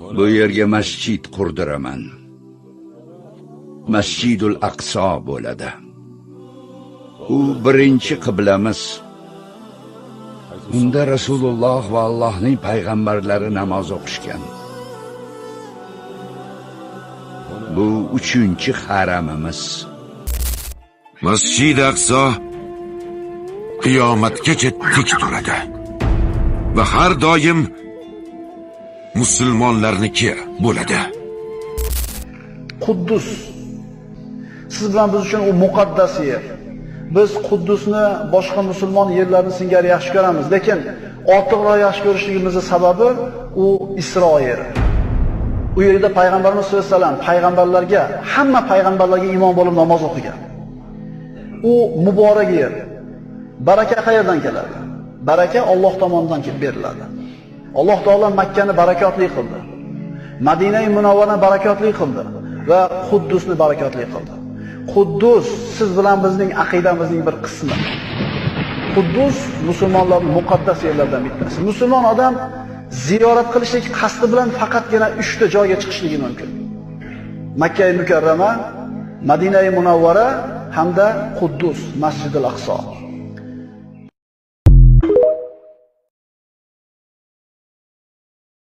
Bu yerga masjid qurdiraman. Masjidul Aqso bo'ladi. U birinchi qiblamiz. Unda Rasululloh va Allohning payg'ambarlari namoz o'qishgan. Bu uchinchi haramimiz. Masjid Aqso qiyomatgacha tik turadi va har doim musulmonlarniki bo'ladi. Quddus. Siz bilan biz uchun u muqaddas yer. Biz Quddusni boshqa musulmon yerlarini singari yaxshi ko'ramiz, lekin ortiqroq yaxshi ko'rishligimizning sababi u Isroil. U yerda payg'ambarimiz sollallohu alayhi vasallam payg'ambarlarga, hamma payg'ambarlarga iymon bo'lib namoz o'qigan. U muborak yer. Baraka qayerdan keladi? Baraka Alloh tomonidan kelib beriladi. Alloh taolo Makkani barakotli qildi. Madina-i Munawvarani barakotli qildi va Quddusni barakotli qildi. Quddus siz bilan bizning aqidamizning bir qismi. Quddus musulmonlarning muqaddas yerlaridan bittasi. Musulmon odam ziyorat qilishlik qasdi bilan faqatgina 3 ta joyga chiqishligi mumkin. Makka-i Mukarrama, Madina-i Munawvara hamda Quddus, Masjidul Aqso.